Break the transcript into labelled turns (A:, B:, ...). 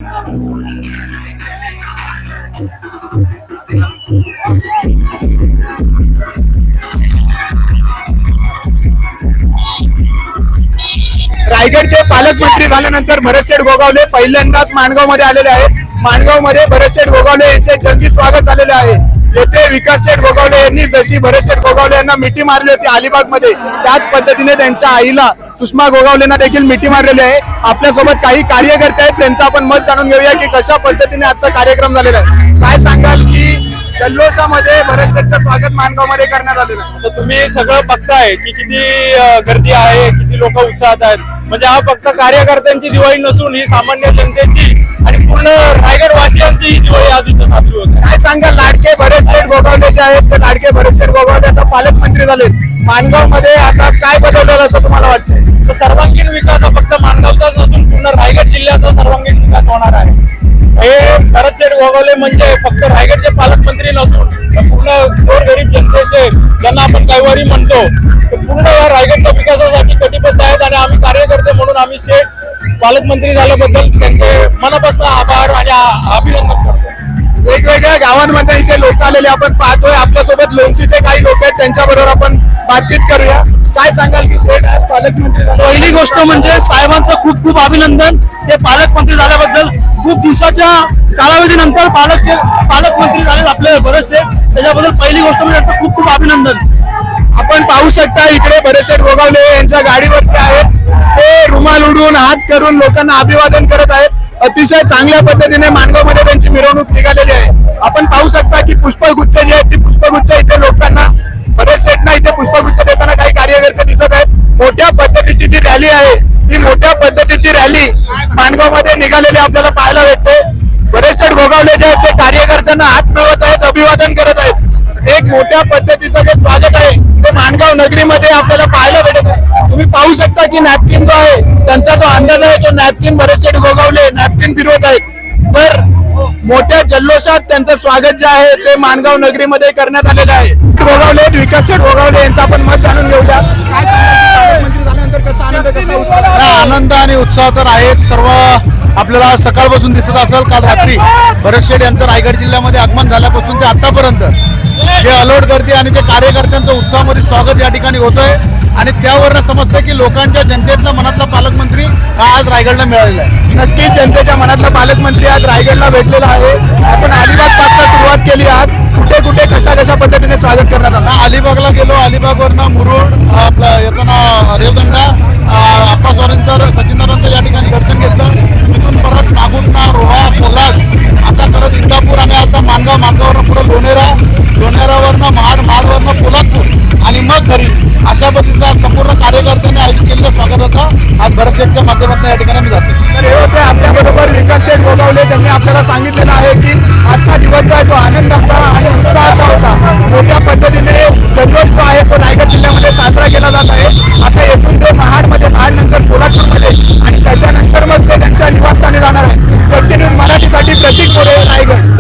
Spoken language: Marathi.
A: रायगडचे पालकमंत्री झाल्यानंतर भरतशेठ गोगावले पहिल्यांदाच माणगाव मध्ये आलेले आहेत. माणगाव मध्ये भरतशेठ गोगावले यांचे जंगी स्वागत झालेले आहे. येथे विकासशेठ गोगावले यांनी जशी भरतशेठ गोगावले यांना मिठी मारली होती अलिबाग मध्ये, त्याच पद्धतीने त्यांच्या आईला सुषमा गोगावलेंना देखील मिठी मारलेली आहे. आपल्यासोबत काही कार्यकर्ते आहेत, त्यांचं आपण मत जाणून घेऊया की कशा पद्धतीने आजचा कार्यक्रम झालेला आहे. काय सांगाल की जल्लोषामध्ये भरतशेठचं स्वागत माणगाव मध्ये करण्यात आलेलं आहे?
B: तर तुम्ही सगळं बघताय की किती गर्दी आहे, किती लोक उत्साहात आहेत. म्हणजे हा फक्त कार्यकर्त्यांची दिवाळी नसून ही सामान्य जनतेची आणि पूर्ण रायगड वासियांची ही दिवाळी आज इथं साजरी होते.
A: काय सांगाल, लाडके भरतशेठ गोगावले जे आहेत ते लाडके भरतशेठ गोगावले आता पालकमंत्री झालेत. माणगाव मध्ये आता काय बदललेलं असं तुम्हाला वाटतं?
B: तर सर्वांगीण विकास हा फक्त माणगावचाच नसून पूर्ण रायगड जिल्ह्याचा सर्वांगीण विकास होणार आहे. हे भरतशेठ गोगावले म्हणजे फक्त रायगडचे पालकमंत्री नसून पूर्ण गोरगरीब जनतेचे, ज्यांना आपण कैवारी म्हणतो, पूर्ण या रायगडच्या विकासासाठी कटिबद्ध आहेत. आणि आम्ही कार्यकर्ते म्हणून आम्ही शेठ पालकमंत्री झाल्याबद्दल त्यांचे मनापासून आभार आणि अभिनंदन करतो.
A: वेगवेगळ्या गावांमध्ये इथे लोक आलेले आपण पाहतोय. आपल्यासोबत लोणचीचे काही लोक आहेत, त्यांच्याबरोबर आपण बातचीत करूया. काय सांगाल की शेठ आज पालकमंत्री झाले?
C: पहिली गोष्ट म्हणजे साहेबांचं खूप खूप अभिनंदन. ते पालकमंत्री झाल्याबद्दल खूप दिवसाच्या कालावधीनंतर पालकमंत्री झाले आपले भरतशेठ, त्याच्याबद्दल पहिली गोष्ट म्हणजे त्यांचं खूप खूप अभिनंदन.
A: आपण पाहू शकता इकडे भरतशेठ गोगावले यांच्या गाडीवरती आहेत, ते रुमाल उडवून हात करून लोकांना अभिवादन करत आहेत. अतिशय चांगल्या पद्धतीने माणगाव मध्ये त्यांची मिरवणूक निघालेली आहे. आपण पाहू शकता की पुष्पगुच्छ जे आहेत ती पुष्पगुच्छ इथे लोकांना, भरतशेठना इथे पुष्पगुच्छ देताना काही कार्यकर्ते दिसत आहेत. मोठ्या पद्धतीची जी रॅली आहे ती मोठ्या पद्धतीची रॅली माणगाव मध्ये निघालेली आपल्याला पाहायला भेटते. भरतशेठ गोगावले जे आहेत ते कार्यकर्त्यांना हात मिळवत आहेत, अभिवादन करत आहेत. एक मोठ्या पद्धतीचं जे स्वागत आहे ते माणगाव नगरीमध्ये आपल्याला पाहायला भेटत आहे. तुम्ही पाहू शकता की नॅपकिन जो आहे त्यांचा जो अंदाज आहे तो नॅपकिन भरतशेठ गोगावले नॅपकिन फिरवत आहेत. तर मोठ्या जल्लोषात त्यांचं स्वागत जे आहे ते माणगाव नगरीमध्ये करण्यात आलेलं आहे. गोगावले विकासशेठ गोगावले यांचं आपण मत जाणून घेऊया. काय सांगाल, पालकमंत्री झाल्यानंतर कसा आनंद, कसा उत्साह?
C: आनंद आणि उत्साह तर आहेत. सर्व आपल्याला सकाळपासून दिसत असेल. काल रात्री भरतशेठ यांचं रायगड जिल्ह्यामध्ये आगमन झाल्यापासून ते आतापर्यंत जे अलोट गर्दी आणि जे कार्यकर्त्यांचं उत्साहामध्ये स्वागत या ठिकाणी होतंय. आणि त्यावरनं समजतं की लोकांच्या जनतेतला मनातला पालकमंत्री हा आज रायगडला मिळालेला आहे.
A: नक्कीच जनतेच्या मनातला पालकमंत्री आज रायगडला भेटलेला आहे. आपण अलिबाग पासून सुरुवात केली. आज कुठे कुठे कशा कशा पद्धतीने स्वागत करण्यात आलं?
C: अलिबागला गेलो, अलिबागवरनं मुरुड, आपला येताना रेवदंडा, आप्पा स्वारींचं सचिनदारांचं या ठिकाणी दर्शन घेतलं. तिथून परत नागुटना, रोहा, पोलाद असा करत इंदापूर आणि आता माणगाववरनं पुढे लोणेरावरनं महाडवरनं पोलादपूर आणि मग घरी, अशा पद्धतीचा संपूर्ण कार्यकर्त्यांनी आयोजित केलेल्या स्वागताचा आज भरतशेठच्या माध्यमातून या ठिकाणी मी जातो.
A: तर हे होते आपल्या बरोबर विकासशेठ गोगावले. त्यांनी आपल्याला सांगितलेलं आहे की आजचा दिवस जो आहे तो आनंदाचा आणि उत्साहाचा होता. मोठ्या पद्धतीने जल्लोष जो आहे तो रायगड जिल्ह्यामध्ये साजरा केला जात आहे. आता येथून ते महाडमध्ये, महाडनंतर पोलादपूरमध्ये आणि त्याच्यानंतर मग ते त्यांच्या निवासस्थानी जाणार आहे. सत्य न्यूज मराठीसाठी प्रतीक मोरे, रायगड.